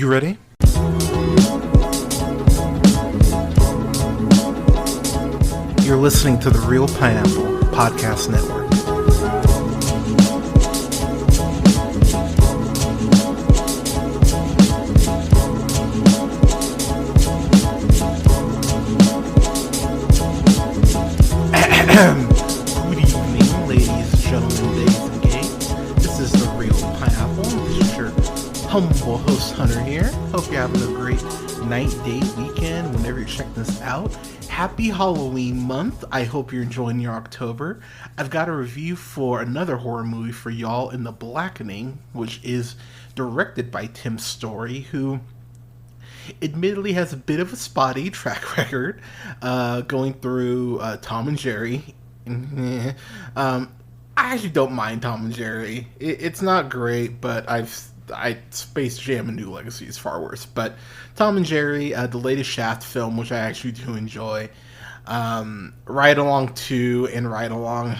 You ready? You're listening to the Real Pineapple Podcast Network. Good evening, ladies, gentlemen, days, and gays. This is the Real Pineapple. This is your humble host, Hunter, here. Hope you're having a great night, day, weekend, whenever you're checking this out. Happy Halloween month. I hope you're enjoying your October. I've got a review for another horror movie for y'all in the Blackening, which is directed by Tim Story, who admittedly has a bit of a spotty track record going through Tom and Jerry. I actually don't mind Tom and Jerry. It's not great, but Space Jam: A New Legacy is far worse. But Tom and Jerry, the latest Shaft film, which I actually do enjoy. Ride Along 2 and Ride Along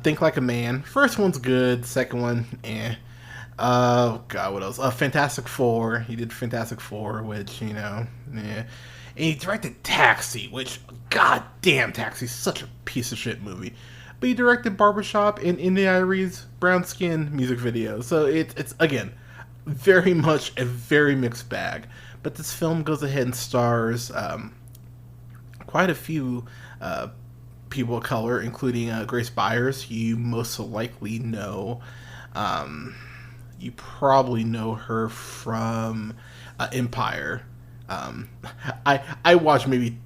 Think Like a Man. First one's good, second one, eh. Oh god, what else? Fantastic Four. He did Fantastic Four, which, yeah. And he directed Taxi, which, god damn, Taxi's such a piece of shit movie. But he directed Barbershop and Indy Iree's Brown Skin music video. So it's again, very much a very mixed bag. But this film goes ahead and stars quite a few people of color, including Grace Byers. You most likely know. You probably know her from Empire. I watched maybe.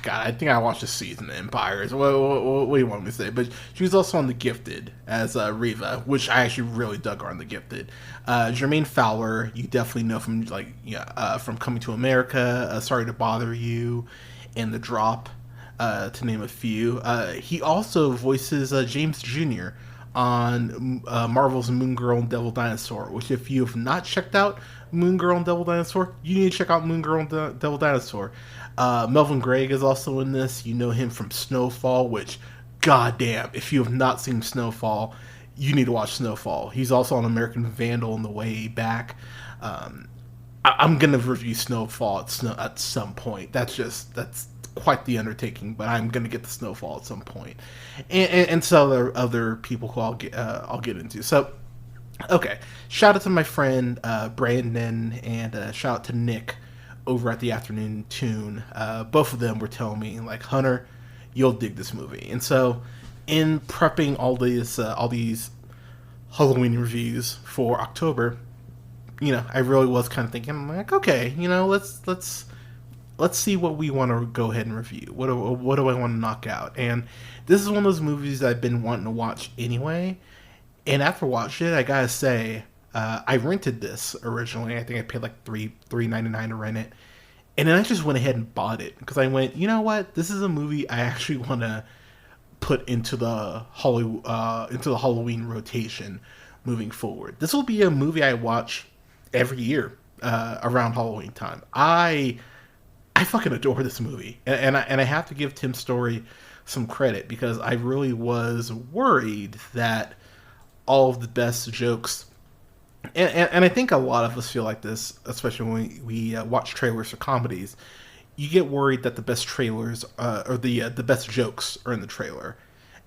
God, I think I watched a season of Empire. What do you want me to say? But she was also on The Gifted as Reva, which I actually really dug her on The Gifted. Jermaine Fowler, you definitely know from from Coming to America, Sorry to Bother You, and The Drop, to name a few. He also voices James Jr. on Marvel's Moon Girl and Devil Dinosaur, which if you have not checked out Moon Girl and Devil Dinosaur, you need to check out Moon Girl and Devil Dinosaur. Melvin Gregg is also in this. You know him from Snowfall, which, goddamn, if you have not seen Snowfall, you need to watch Snowfall. He's also on American Vandal on the way back. I'm going to review Snowfall at some point. That's quite the undertaking, but I'm going to get to Snowfall at some point. And so there are other people who I'll get into. So, okay. Shout out to my friend Brandon, and shout out to Nick over at the Afternoon Tune. Both of them were telling me, like, Hunter, you'll dig this movie. And so, in prepping all these Halloween reviews for October, I really was kind of thinking, I'm like, okay, let's see what we want to go ahead and review. What do I want to knock out? And this is one of those movies that I've been wanting to watch anyway. And after watching it, I gotta say, I rented this originally. I think I paid like $3.99 to rent it, and then I just went ahead and bought it because I went, you know what? This is a movie I actually want to put into the Halloween rotation moving forward. This will be a movie I watch every year around Halloween time. I fucking adore this movie, and I have to give Tim Story some credit because I really was worried that all of the best jokes. And I think a lot of us feel like this, especially when we watch trailers for comedies. You get worried that the best trailers or the best jokes are in the trailer,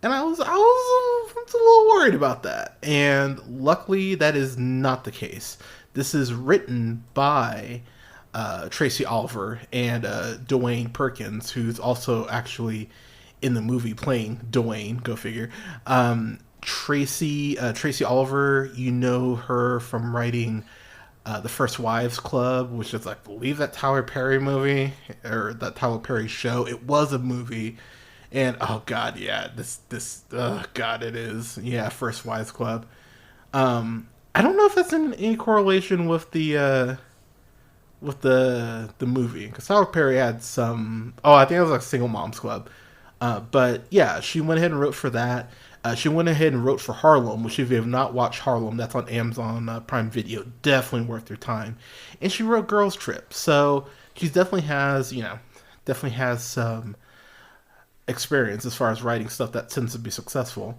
and I was a little worried about that. And luckily, that is not the case. This is written by Tracy Oliver and Dwayne Perkins, who's also actually in the movie playing Dwayne. Go figure. Tracy Oliver, you know her from writing The First Wives Club, which is, I believe, that Tyler Perry movie, or that Tyler Perry show. It was a movie, and oh god, yeah, it is, yeah, First Wives Club. I don't know if that's in any correlation with the movie, because Tyler Perry had some. Oh, I think it was like Single Moms Club. But yeah, she went ahead and wrote for that. She went ahead and wrote for Harlem, which if you have not watched Harlem, that's on Amazon Prime Video. Definitely worth your time. And she wrote Girls Trip. So she definitely has some experience as far as writing stuff that tends to be successful.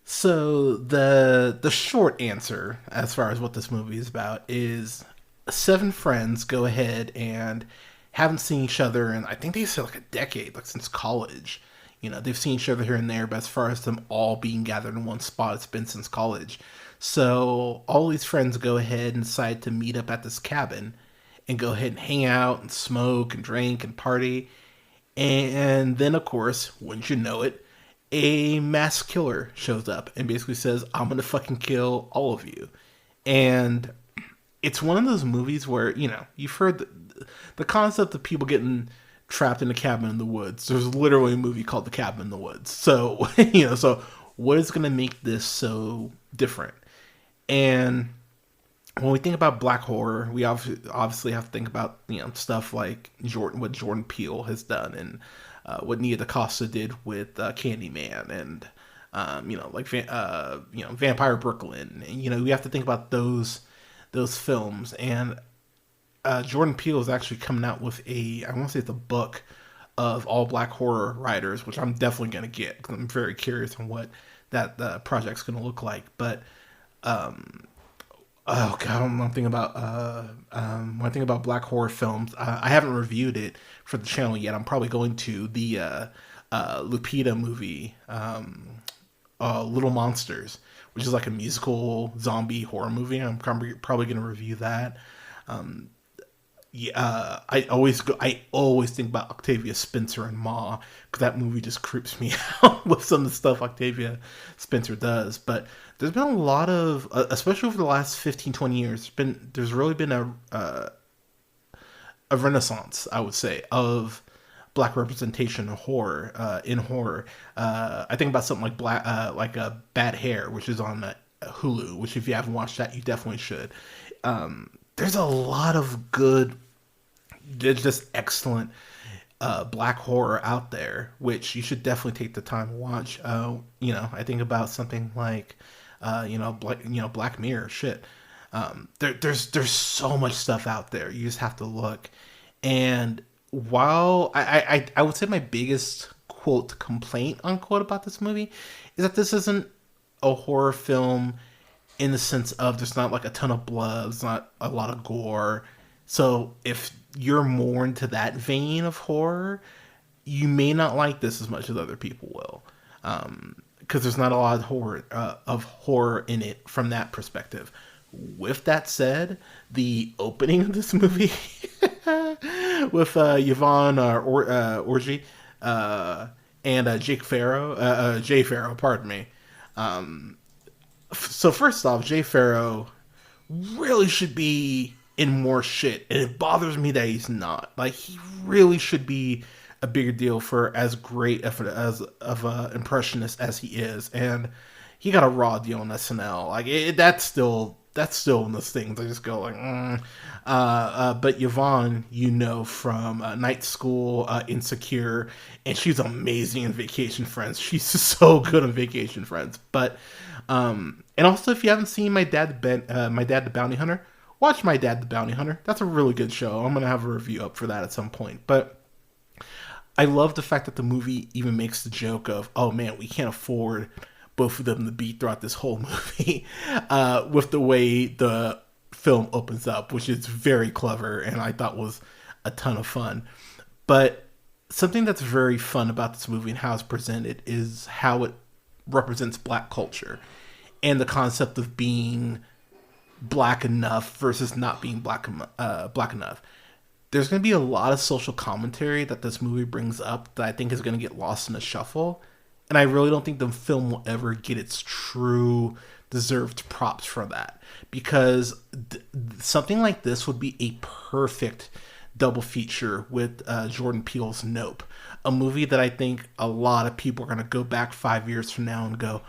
So the short answer as far as what this movie is about is seven friends go ahead and haven't seen each other in, I think they said like a decade, like since college. They've seen each other here and there, but as far as them all being gathered in one spot, it's been since college. So all these friends go ahead and decide to meet up at this cabin and go ahead and hang out and smoke and drink and party. And then, of course, wouldn't you know it, a mass killer shows up and basically says, I'm gonna fucking kill all of you. And it's one of those movies where, you've heard the concept of people getting trapped in a cabin in the woods. There's literally a movie called The Cabin in the Woods. So, so what is going to make this so different? And when we think about black horror, we obviously have to think about, stuff like what Jordan Peele has done and what Nia DaCosta did with Candyman and, Vampire Brooklyn. And, we have to think about those films. And Jordan Peele is actually coming out with I want to say it's a book of all black horror writers, which I'm definitely going to get because I'm very curious on what that project's going to look like. But, oh god, I'm thinking about when I think about black horror films, I haven't reviewed it for the channel yet. I'm probably going to the Lupita movie, Little Monsters, which is like a musical zombie horror movie. I'm probably going to review that. I always think about Octavia Spencer and Ma, because that movie just creeps me out with some of the stuff Octavia Spencer does. But there's been a lot of, especially over the last 15-20 years, there's really been a renaissance, I would say, of black representation in horror. I think about something like Bad Hair, which is on Hulu. Which, if you haven't watched that, you definitely should. There's a lot of good, just excellent black horror out there, which you should definitely take the time to watch. I think about something like, Black Mirror. Shit, there's so much stuff out there. You just have to look. And while I would say my biggest quote complaint unquote about this movie is that this isn't a horror film in the sense of there's not like a ton of blood, there's not a lot of gore. So if you're more into that vein of horror, you may not like this as much as other people will. Because there's not a lot of horror in it from that perspective. With that said, the opening of this movie with Yvonne Orji and Jay Farrow, pardon me. So first off, Jay Farrow really should be in more shit, and it bothers me that he's not. Like, he really should be a bigger deal for as great of an impressionist as he is, and he got a raw deal on SNL. Like, that's still in those things. I just go like, but Yvonne, from Night School, Insecure, and she's amazing in Vacation Friends. She's so good in Vacation Friends. But, and also, if you haven't seen My Dad the Bounty Hunter, watch My Dad the Bounty Hunter. That's a really good show. I'm gonna have a review up for that at some point. But I love the fact that the movie even makes the joke of, oh man, we can't afford both of them to be throughout this whole movie, with the way the film opens up, which is very clever and I thought was a ton of fun. But something that's very fun about this movie and how it's presented is how it represents black culture and the concept of being black enough versus not being black enough. There's going to be a lot of social commentary that this movie brings up that I think is going to get lost in the shuffle. And I really don't think the film will ever get its true deserved props for that. Because something like this would be a perfect double feature with Jordan Peele's Nope. A movie that I think a lot of people are going to go back 5 years from now and go,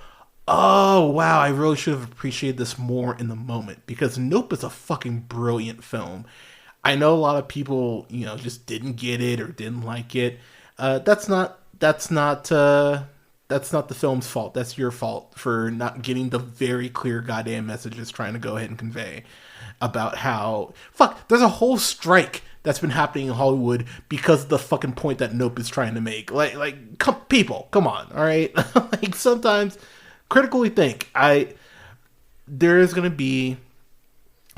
oh, wow, I really should have appreciated this more in the moment. Because Nope is a fucking brilliant film. I know a lot of people, just didn't get it or didn't like it. That's not the film's fault. That's your fault for not getting the very clear goddamn message it's trying to go ahead and convey about how, there's a whole strike that's been happening in Hollywood because of the fucking point that Nope is trying to make. People, come on, all right? Like, sometimes critically think. There is going to be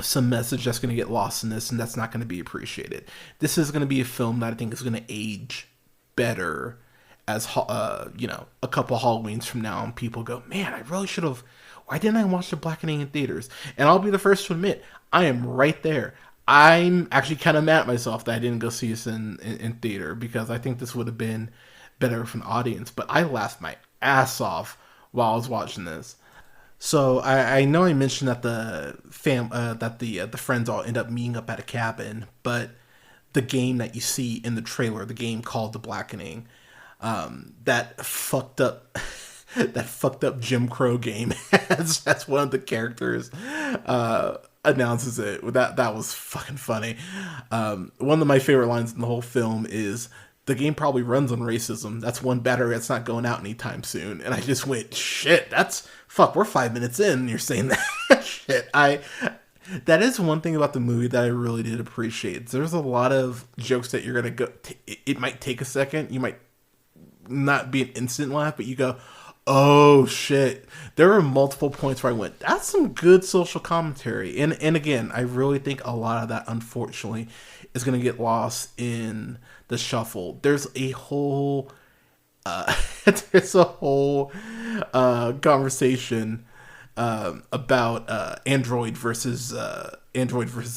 some message that's going to get lost in this, and that's not going to be appreciated. This is going to be a film that I think is going to age better as a couple Halloweens from now, and people go, man, I really should have. Why didn't I watch The Blackening in theaters? And I'll be the first to admit, I am right there. I'm actually kind of mad at myself that I didn't go see this in theater, because I think this would have been better for an audience. But I laughed my ass off while I was watching this. So I know I mentioned that the friends all end up meeting up at a cabin, but the game that you see in the trailer, the game called The Blackening, that fucked up that fucked up Jim Crow game, that's one of the characters announces it. That was fucking funny. One of my favorite lines in the whole film is, the game probably runs on racism. That's one battery that's not going out anytime soon. And I just went, shit, we're 5 minutes in and you're saying that. Shit. That is one thing about the movie that I really did appreciate. There's a lot of jokes that you're going to go, it might take a second. You might not be an instant laugh, but you go, oh shit. There were multiple points where I went, that's some good social commentary. And again, I really think a lot of that, unfortunately, is going to get lost in the shuffle. There's a whole conversation about Android versus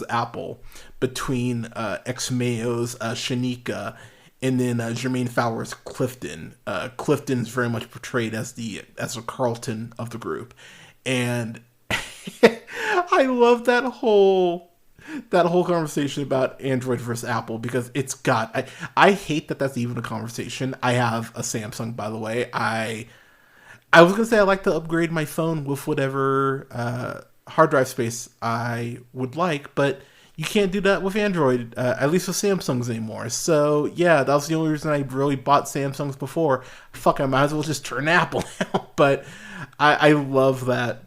Apple between Ex-Mayo's Shanika and then Jermaine Fowler's Clifton. Clifton is very much portrayed as the Carlton of the group, and I love that whole conversation about Android versus Apple, because I hate that that's even a conversation. I have a Samsung, by the way. I was gonna say I like to upgrade my phone with whatever hard drive space I would like, but you can't do that with Android, at least with Samsungs anymore. So yeah, that was the only reason I really bought Samsungs before. Fuck, I might as well just turn Apple now. But I love that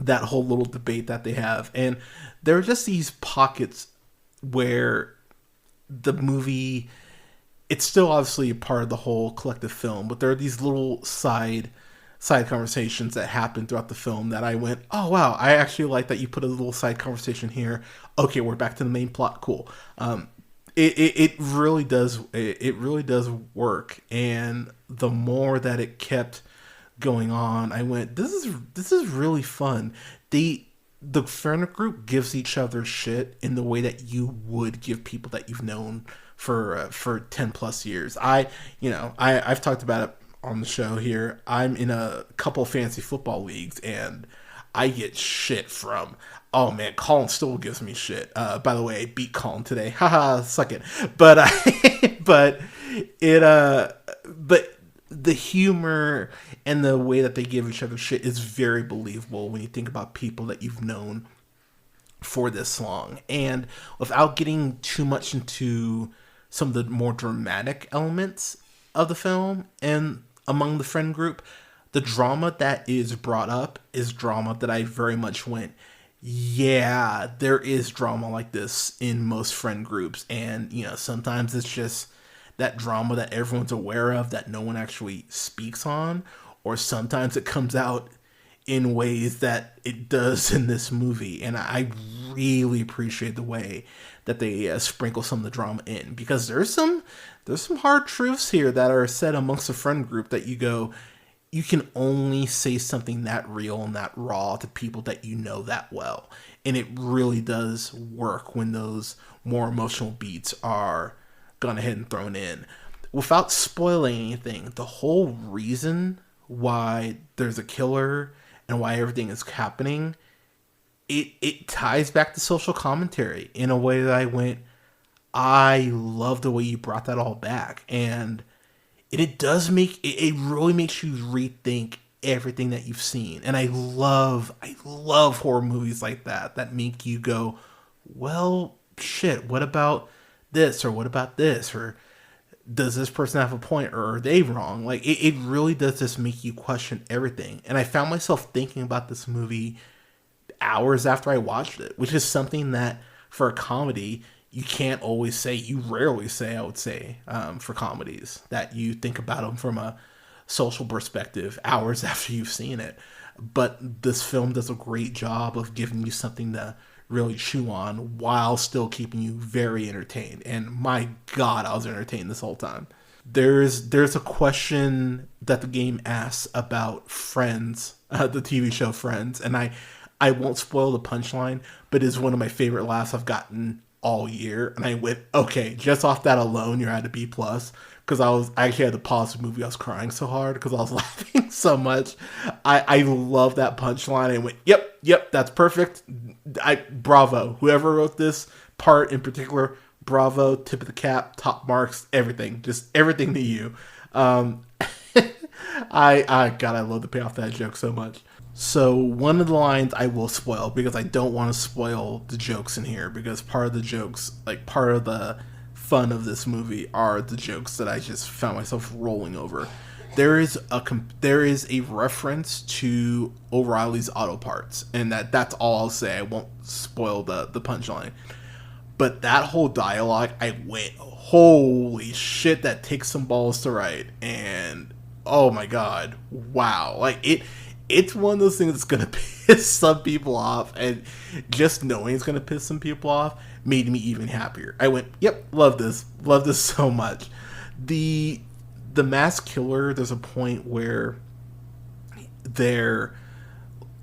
whole little debate that they have. And there are just these pockets where the movie, it's still obviously a part of the whole collective film, but there are these little side conversations that happen throughout the film that I went, oh wow, I actually like that you put a little side conversation here. Okay, we're back to the main plot. Cool. It really does work, and the more that it kept going on, I went, this is really fun. The friend group gives each other shit in the way that you would give people that you've known for 10 plus years. I've talked about it on the show here. I'm in a couple fantasy football leagues, and I get shit from, oh man, Colin still gives me shit. By the way, I beat Colin today. Haha, suck it. But the humor and the way that they give each other shit is very believable when you think about people that you've known for this long. And without getting too much into some of the more dramatic elements of the film and among the friend group, the drama that is brought up is drama that I very much went, yeah, there is drama like this in most friend groups. And, sometimes it's just that drama that everyone's aware of that no one actually speaks on, or sometimes it comes out in ways that it does in this movie. And I really appreciate the way that they sprinkle some of the drama in, because there's some hard truths here that are said amongst a friend group that you go, you can only say something that real and that raw to people that you know that well. And it really does work when those more emotional beats are gone ahead and thrown in. Without spoiling anything, the whole reason why there's a killer and why everything is happening, it ties back to social commentary in a way that I went, I love the way you brought that all back. And it does it really makes you rethink everything that you've seen. And I love horror movies like that make you go, well, shit, what about this? Or what about this? Or does this person have a point? Or are they wrong? Like, it really does just make you question everything. And I found myself thinking about this movie hours after I watched it, which is something that for a comedy, you can't always say, you rarely say, I would say, for comedies, that you think about them from a social perspective hours after you've seen it. But this film does a great job of giving you something to really chew on while still keeping you very entertained. And my God, I was entertained this whole time. There's a question that the game asks about Friends, the TV show Friends, and I won't spoil the punchline, but it's one of my favorite laughs I've gotten all year. And I went, okay, just off that alone, you're at a B plus, because I actually had to pause the movie. I was crying so hard because I was laughing so much. I love that punchline. I went, yep, that's perfect. Bravo, whoever wrote this part in particular. Bravo, tip of the cap, top marks, everything. Just everything to you. God, I love the payoff that joke so much. So one of the lines I will spoil because I don't want to spoil the jokes in here, because part of the jokes, like part of the fun of this movie, are the jokes that I just found myself rolling over. There is a reference to O'Reilly's Auto Parts, and that's all I'll say. I won't spoil the punchline. But that whole dialogue, I went, holy shit, that takes some balls to write. And oh my God, wow. Like it's one of those things that's gonna piss some people off, and just knowing it's gonna piss some people off made me even happier. I went, yep, love this so much. The mass killer, there's a point where they're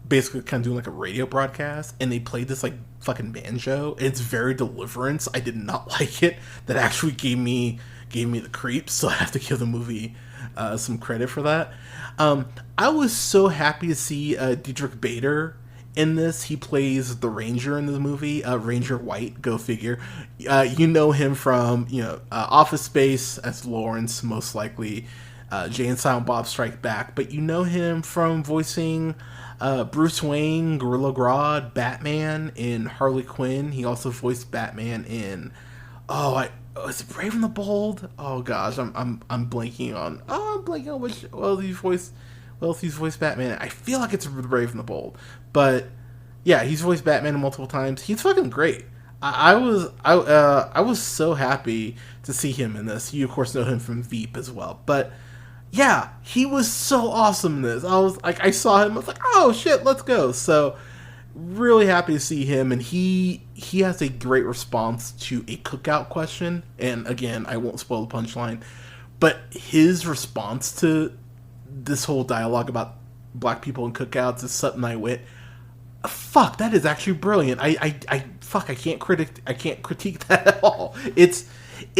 basically kind of doing like a radio broadcast, and they played this like fucking banjo. It's very Deliverance. I did not like it. That actually gave me the creeps, so I have to give the movie some credit for that. I was so happy to see Diedrich Bader in this. He plays the Ranger in the movie, Ranger White, go figure. You know him from, Office Space as Lawrence, most likely, Jay and Silent Bob Strike Back, but you know him from voicing Bruce Wayne, Gorilla Grodd, Batman in Harley Quinn. He also voiced Batman in, is it Brave and the Bold? Oh gosh, I'm blanking on which he's voiced Batman. I feel like it's Brave and the Bold, but yeah, he's voiced Batman multiple times. He's fucking great. I was so happy to see him in this. You of course know him from Veep as well, but yeah, he was so awesome in this. I was like, I saw him, I was like, oh shit, let's go. So really happy to see him, and he has a great response to a cookout question. And again, I won't spoil the punchline, but his response to this whole dialogue about black people and cookouts is something I went, fuck, that is actually brilliant. I can't critique that at all. It's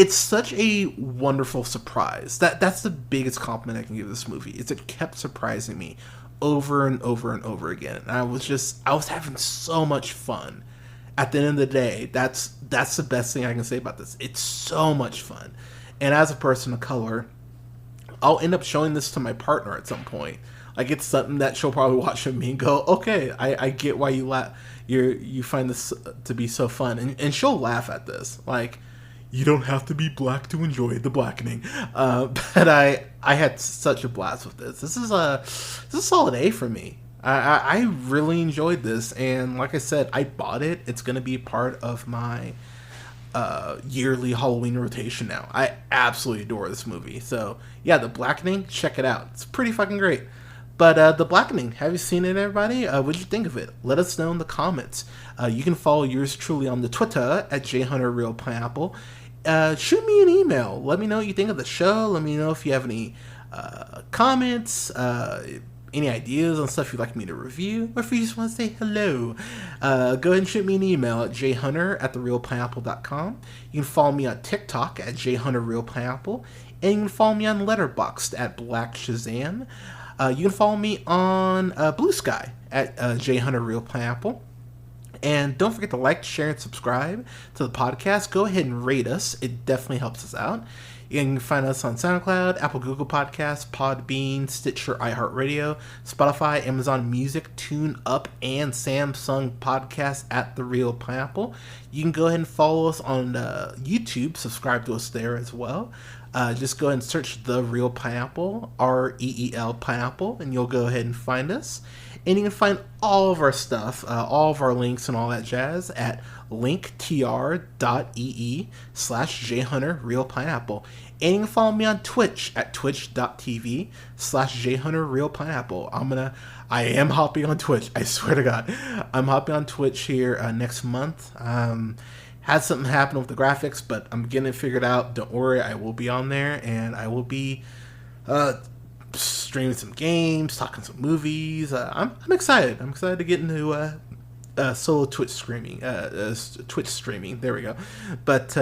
such a wonderful surprise. That's the biggest compliment I can give this movie. It kept surprising me over and over and over again. And I was having so much fun. At the end of the day, that's the best thing I can say about this. It's so much fun. And as a person of color, I'll end up showing this to my partner at some point. Like, it's something that she'll probably watch with me and go, okay, I get why you find this to be so fun. And she'll laugh at this. Like, you don't have to be black to enjoy The Blackening. But I had such a blast with this. This is a solid A for me. I really enjoyed this, and like I said, I bought it. It's going to be part of my yearly Halloween rotation now. I absolutely adore this movie. So yeah, The Blackening, check it out. It's pretty fucking great. But The Blackening, have you seen it, everybody? What'd you think of it? Let us know in the comments. You can follow yours truly on the Twitter at JHunterRealPineapple. Shoot me an email. Let me know what you think of the show. Let me know if you have any comments, any ideas on stuff you'd like me to review, or if you just want to say hello. Go ahead and shoot me an email at jhunter@therealpineapple.com. You can follow me on TikTok at jhunterrealpineapple, and you can follow me on Letterboxd at Black Shazam. You can follow me on Blue Sky at jhunterrealpineapple. And don't forget to like, share, and subscribe to the podcast. Go ahead and rate us. It definitely helps us out. You can find us on SoundCloud, Apple, Google Podcasts, Podbean, Stitcher, iHeartRadio, Spotify, Amazon Music, TuneUp, and Samsung Podcast at The Real Pineapple. You can go ahead and follow us on YouTube. Subscribe to us there as well. Just go ahead and search The Real Pineapple, REEL Pineapple, and you'll go ahead and find us. And you can find all of our stuff, all of our links and all that jazz at linktr.ee/jhunterrealpineapple. And you can follow me on Twitch at twitch.tv/jhunterrealpineapple. I am hopping on Twitch. I swear to God, I'm hopping on Twitch here next month. Had something happen with the graphics, but I'm getting it figured out. Don't worry, I will be on there, and I will be streaming some games, talking some movies. I'm excited. I'm excited to get into solo Twitch streaming. There we go. But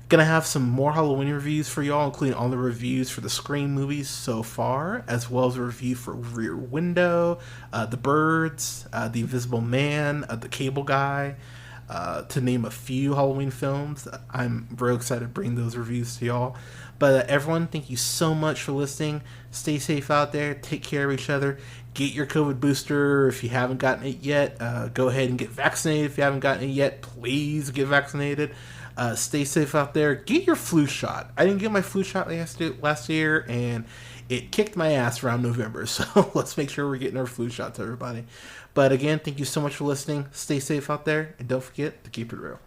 gonna have some more Halloween reviews for y'all, including all the reviews for the Scream movies so far, as well as a review for Rear Window, The Birds, The Invisible Man, The Cable Guy, to name a few Halloween films. I'm real excited to bring those reviews to y'all. But everyone, thank you so much for listening. Stay safe out there. Take care of each other. Get your COVID booster if you haven't gotten it yet. Go ahead and get vaccinated if you haven't gotten it yet. Please get vaccinated. Stay safe out there. Get your flu shot. I didn't get my flu shot last year, and it kicked my ass around November. So let's make sure we're getting our flu shots, everybody. But again, thank you so much for listening. Stay safe out there, and don't forget to keep it real.